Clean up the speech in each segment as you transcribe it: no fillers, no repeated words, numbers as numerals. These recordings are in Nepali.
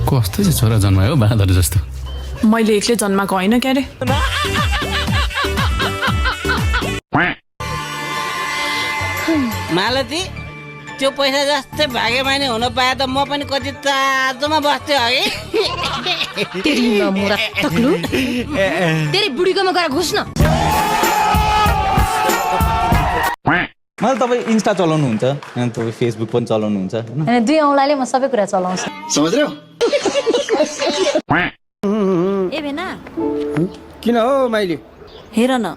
कस्तो चाहिँ छोरा जन्मायो बाँदर जस्तो। मैले एक्लै जन्माएको होइन क्या रे। मालती त्यो पैसा जस्तै भाग्यमानी हुन पाए त म पनि कति चाँजोमा बस्थेँ अघि। तेरी नमुरा तक्लु तेरी बुढीकोमा गएर घुस्न। मलाई तपाईँ इन्स्टा चलाउनुहुन्छ अनि तपाईँ फेसबुक पनि चलाउनुहुन्छ होइन? अनि दुई औँलाले म सबै कुरा चलाउँछु। समझ रहे हो? ए भेना किन हो माइली? हेर न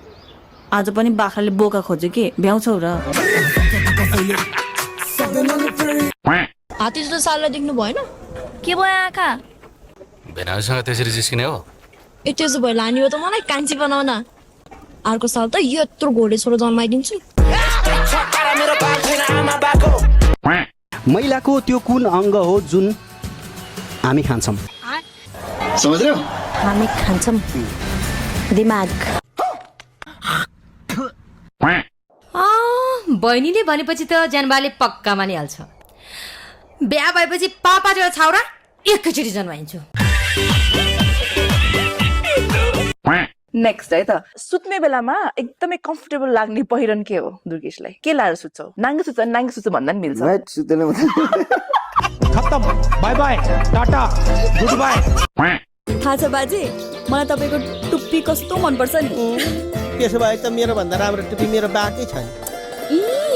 आज पनि बाख्राले बोका खोज्यो कि भ्याउँछौ र। हात्ती जस्तो साललाई देख्नु भएन? के भयो आँखा? भेनासँग त्यसरी जिस्किने हो? ए त्यसो भए लाने हो त मलाई कान्छी बनाउन। अर्को साल त यत्रो घोडे छोरो जन्माइदिन्छु। महिलाको त्यो कुन अङ्ग हो जुन हामी खान्छौँ? समझ रहे हो? हामी खान्छौँ दिमाग। बहिनीले भनेपछि त ज्यानबाले पक्का मानिहाल्छ। बिहा भएपछि पापा र छाउरा एकैचोटि जन्माइन्छ। नेक्स्ट है त सुत्ने बेलामा एकदमै कम्फर्टेबल लाग्ने पहिरन के हो दुर्गेशलाई? के लाएर सुत्छौ? नाङ्गे सुत्छ भन्दा नि मिल्छ। खत्तम, bye bye, tata, good bye. थाहा छ बाजे मलाई तपाईँको टुप्पी कस्तो मनपर्छ नि। त्यसो भए त मेरो भन्दा राम्रो टुपी मेरो बाकै छ।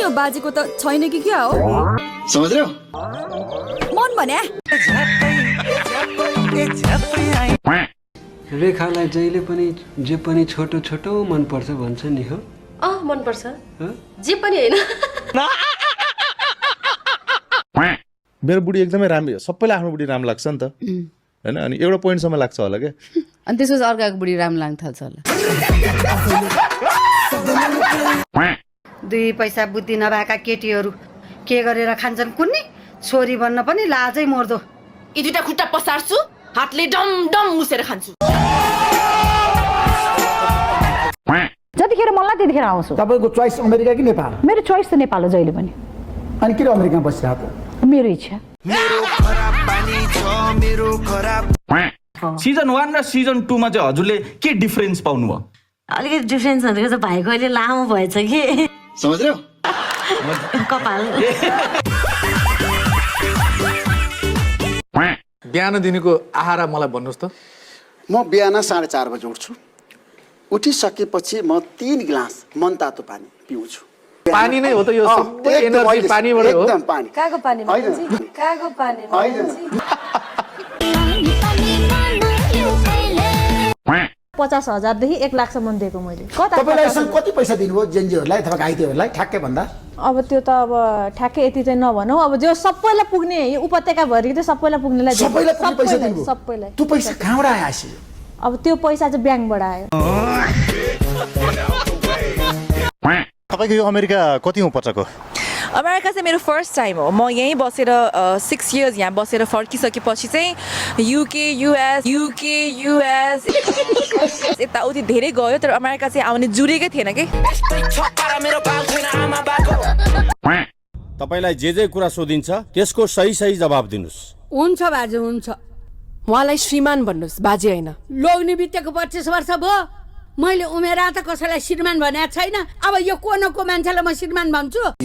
यो बाजेको त छैन कि क्या हो? समझ रहे हो? मन भन्या रेखालाई जहिले पनि जे पनि छोटो छोटो मनपर्छ भन्छ नि हो? मनपर्छ जे पनि होइन। मेरो बुढी एकदमै राम्रो, सबैलाई आफ्नो बुढी राम्रो लाग्छ नि त होइन? अनि एउटा पोइन्टसम्म लाग्छ होला क्या, अनि त्यसपछि अर्काको बुढी राम्रो लाग्न थाल्छ होला। दुई पैसा बुद्धि नभएका केटीहरू के गरेर खान्छन् कुन्नी? छोरी बन्न पनि लाजै मर्दो। यी दुईटा खुट्टा पसार्छु, हातले डम डम मुसेर खान्छु। जतिखेर मलाई त्यतिखेर आउँछु। तपाईँको चोइस अमेरिका कि नेपाल? मेरो चोइस त नेपाल हो जहिले पनि। अनि किन अमेरिकामा बसिरहेको? मेरो इच्छा। सिजन 1 र सिजन 2 मा चाहिँ हजुरले के डिफरेन्स पाउनुभयो? अलिकति डिफ्रेन्स भनेको चाहिँ भाइको अहिले लामो भएछ कि समझ रहे हो? कपाल। बिहान दिनको आहार मलाई भन्नुहोस् त। म बिहान 4:30 बजे उठ्छु। उठिसकेपछि म 3 गिलास मनतातो पानी पिउँछु। पानी नै हो त यो सबै एनर्जी पानीबाट हो। एकदम पानी। कागो पानी मान्छे, कागो पानी मान्छे। 50,000 देखि 1 लाखसम्म दिएको मैले। तपाईँलाई कति पैसा दिनुभयो जेनजीहरूलाई अथवा घाइतेहरूलाई ठ्याक्कै भन्दा? अब त्यो त अब ठ्याक्कै यति चाहिँ नभनौँ। अब जो सबैलाई पुग्ने यो उपत्यका भरि त सबैलाई पुग्नेलाई सबैलाई पैसा दिनुभयो? सबैलाई। त्यो पैसा कहाँबाट आयो आसी? अब त्यो पैसा चाहिँ ब्याङ्कबाट आयो। तपाईँको यो अमेरिका कतिौँ पटक हो? अमेरिका चाहिँ मेरो फर्स्ट टाइम हो। म यहीँ बसेर 6 इयर्स यहाँ बसेर फर्किसकेपछि चाहिँ युके युएस यताउति धेरै गयो, तर अमेरिका चाहिँ आउने जुरेकै थिएन कि। तपाईलाई जे कुरा सोधिन्छ त्यसको सही जवाब दिनुस्। हुन्छ बाजे हुन्छ। उहाँलाई श्रीमान भन्नुहोस् बाजे होइन। लोग्ने बितेको 25 वर्ष भयो। मैले उमेर त कसैलाई श्रीमान भनेको छैन। अब यो को न को मान्छेलाई म श्रीमान भन्छु।